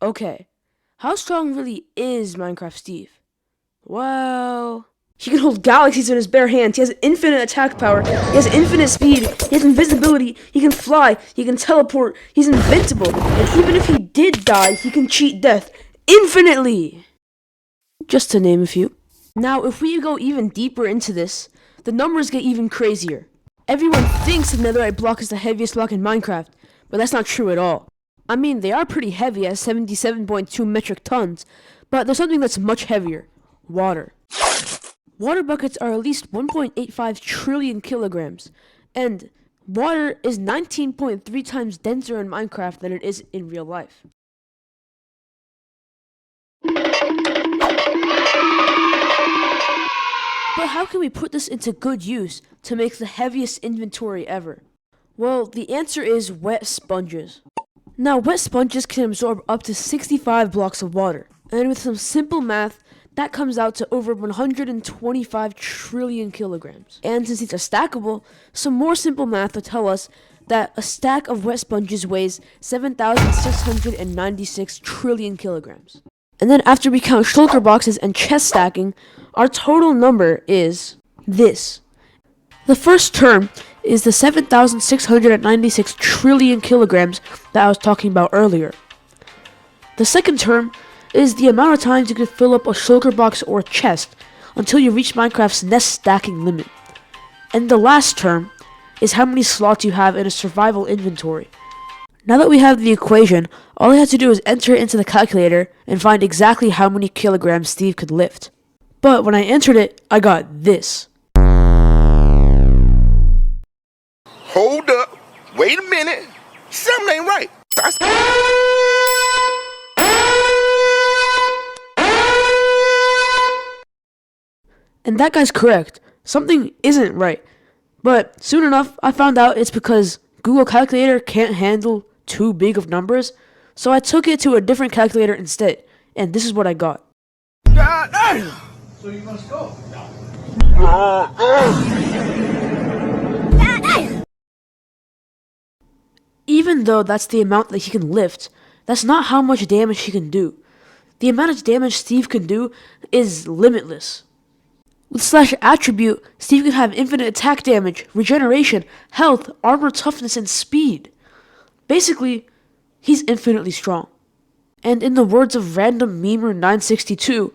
Okay, how strong really is Minecraft Steve? Well, he can hold galaxies in his bare hands. He has infinite attack power. He has infinite speed. He has invisibility. He can fly. He can teleport. He's invincible. And even if he did die, he can cheat death infinitely. Just to name a few. Now, if we go even deeper into this, the numbers get even crazier. Everyone thinks the netherite block is the heaviest block in Minecraft, but that's not true at all. I mean, they are pretty heavy at 77.2 metric tons, but there's something that's much heavier. Water. Water buckets are at least 1.85 trillion kilograms, and water is 19.3 times denser in Minecraft than it is in real life. But how can we put this into good use to make the heaviest inventory ever? Well, the answer is wet sponges. Now, wet sponges can absorb up to 65 blocks of water, and with some simple math, that comes out to over 125 trillion kilograms. And since these are stackable, some more simple math will tell us that a stack of wet sponges weighs 7,696 trillion kilograms. And then after we count shulker boxes and chest stacking, our total number is this. The first term is the 7,696 trillion kilograms that I was talking about earlier. The second term is the amount of times you can fill up a shulker box or a chest until you reach Minecraft's nest stacking limit. And the last term is how many slots you have in a survival inventory. Now that we have the equation, all I have to do is enter it into the calculator and find exactly how many kilograms Steve could lift. But when I entered it, I got this. Hold up. Wait a minute. Something ain't right. And that guy's correct. Something isn't right. But soon enough, I found out it's because Google Calculator can't handle too big of numbers, so I took it to a different calculator instead, and this is what I got. God damn. So you must go. Even though that's the amount that he can lift, that's not how much damage he can do. The amount of damage Steve can do is limitless. With slash attribute, Steve can have infinite attack damage, regeneration, health, armor toughness, and speed. Basically, he's infinitely strong. And in the words of random memer 962,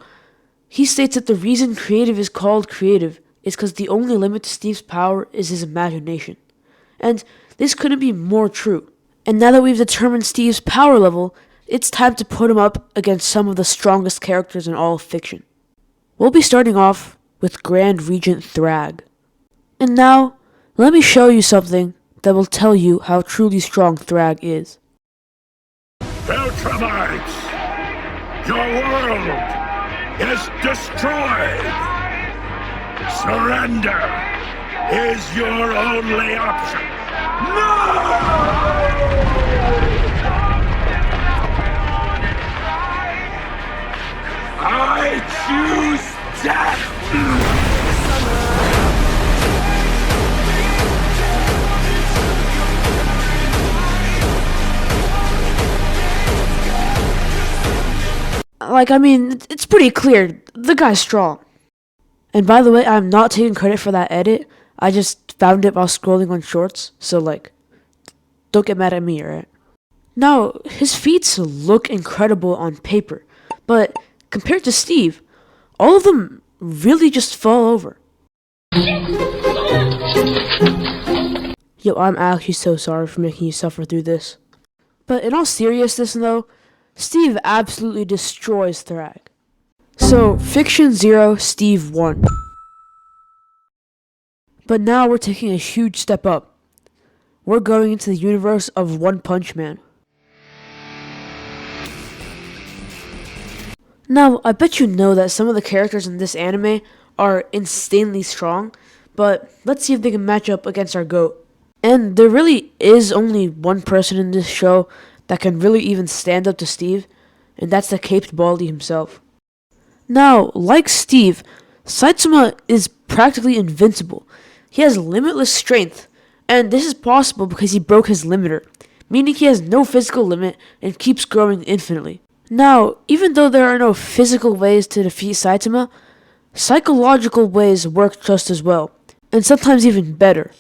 he states that the reason creative is called creative is because the only limit to Steve's power is his imagination. And this couldn't be more true. And now that we've determined Steve's power level, it's time to put him up against some of the strongest characters in all of fiction. We'll be starting off with Grand Regent Thrag. And now, let me show you something that will tell you how truly strong Thrag is. Ultramites! Your world is destroyed! Surrender is your only option! No! I choose death! It's pretty clear. The guy's strong. And by the way, I'm not taking credit for that edit. I just found it while scrolling on shorts. So, don't get mad at me, alright? Now, his feats look incredible on paper. But compared to Steve, all of them really just fall over. Yo, I'm actually so sorry for making you suffer through this. But in all seriousness, though, Steve absolutely destroys Thrag. So, Fiction 0, Steve 1. But now we're taking a huge step up. We're going into the universe of One Punch Man. Now, I bet you know that some of the characters in this anime are insanely strong, but let's see if they can match up against our GOAT. And there really is only one person in this show that can really even stand up to Steve, and that's the Caped Baldy himself. Now, like Steve, Saitsuma is practically invincible. He has limitless strength, and this is possible because he broke his limiter, meaning he has no physical limit and keeps growing infinitely. Now, even though there are no physical ways to defeat Saitama, psychological ways work just as well, and sometimes even better.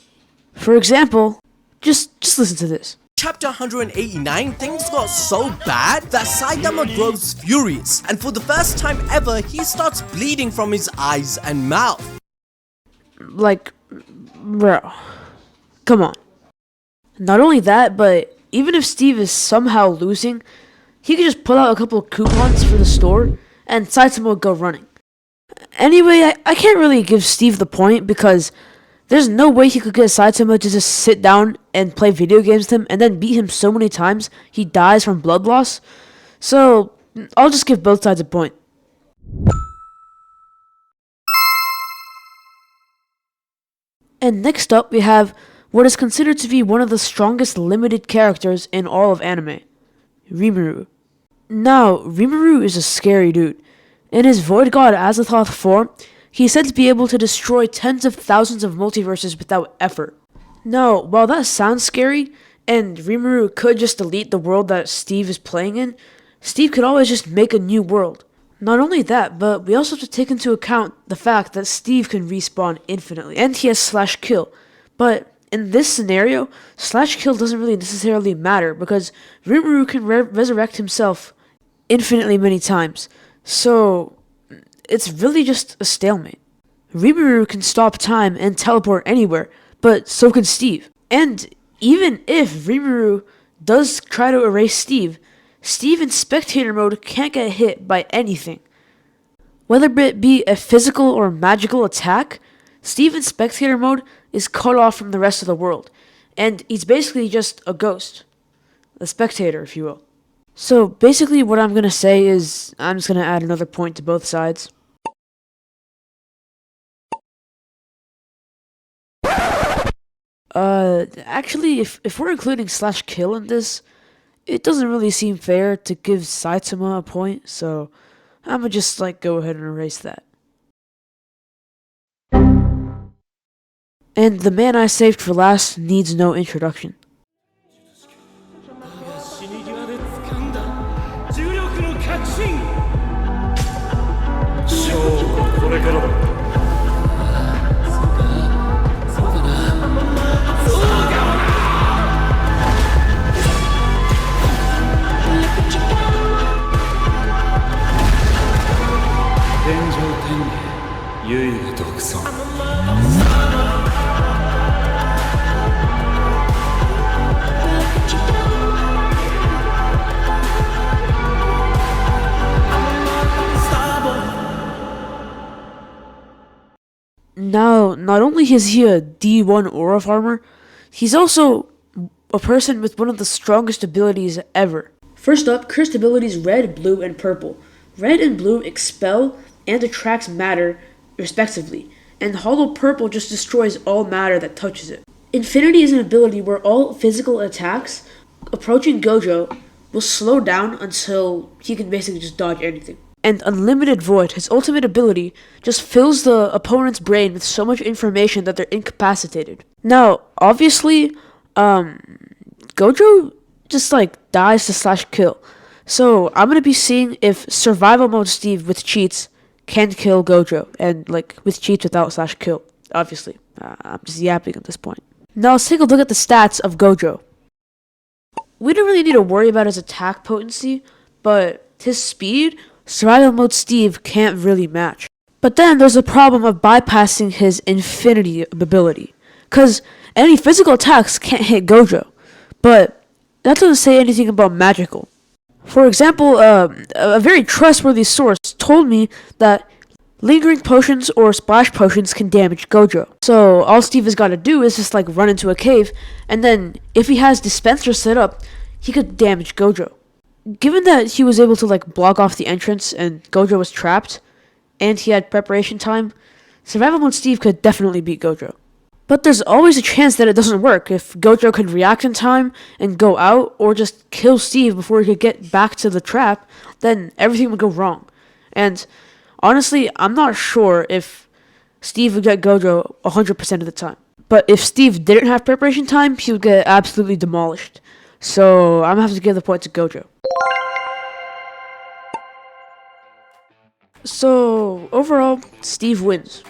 For example, just listen to this. Chapter 189, things got so bad that Saitama grows furious, and for the first time ever, he starts bleeding from his eyes and mouth. Like, bro, come on. Not only that, but even if Steve is somehow losing, he could just pull out a couple of coupons for the store, and Saitama would go running. Anyway, I can't really give Steve the point because there's no way he could get Saitama to just sit down and play video games with him and then beat him so many times he dies from blood loss. So, I'll just give both sides a point. And next up, we have what is considered to be one of the strongest limited characters in all of anime, Rimuru. Now, Rimuru is a scary dude. In his Void God Azathoth form, he is said to be able to destroy tens of thousands of multiverses without effort. Now, while that sounds scary, and Rimuru could just delete the world that Steve is playing in, Steve could always just make a new world. Not only that, but we also have to take into account the fact that Steve can respawn infinitely, and he has slash kill. But in this scenario, slash kill doesn't really necessarily matter because Rimuru can resurrect himself infinitely many times. So, it's really just a stalemate. Rimuru can stop time and teleport anywhere, but so can Steve. And even if Rimuru does try to erase Steve, Steve in spectator mode can't get hit by anything. Whether it be a physical or magical attack, Steve in spectator mode is cut off from the rest of the world, and he's basically just a ghost. A spectator, if you will. So basically what I'm going to say is I'm just going to add another point to both sides. Actually, if we're including slash kill in this, it doesn't really seem fair to give Saitama a point, so I'm gonna just go ahead and erase that. And the man I saved for last needs no introduction. 死に際で掴んだ重力の確信勝負はこれからだ天上天下唯我独尊 Now, not only is he a D1 aura farmer, he's also a person with one of the strongest abilities ever. First up, cursed abilities red, blue, and purple. Red and blue expel and attracts matter, respectively, and hollow purple just destroys all matter that touches it. Infinity is an ability where all physical attacks approaching Gojo will slow down until he can basically just dodge anything. And Unlimited Void, his ultimate ability, just fills the opponent's brain with so much information that they're incapacitated. Now, obviously, Gojo just dies to slash kill. So I'm gonna be seeing if survival mode Steve with cheats can kill Gojo, and with cheats without slash kill. Obviously, I'm just yapping at this point. Now let's take a look at the stats of Gojo. We don't really need to worry about his attack potency, but his speed, survival mode Steve can't really match. But then there's a problem of bypassing his infinity ability, cause any physical attacks can't hit Gojo, but that doesn't say anything about magical. For example, a very trustworthy source told me that lingering potions or splash potions can damage Gojo. So all Steve has got to do is just run into a cave, and then if he has dispenser set up, he could damage Gojo. Given that he was able to block off the entrance and Gojo was trapped, and he had preparation time, survival mode Steve could definitely beat Gojo. But there's always a chance that it doesn't work if Gojo could react in time and go out, or just kill Steve before he could get back to the trap, then everything would go wrong. And honestly, I'm not sure if Steve would get Gojo 100% of the time. But if Steve didn't have preparation time, he would get absolutely demolished. So I'm gonna have to give the point to Gojo. So overall, Steve wins.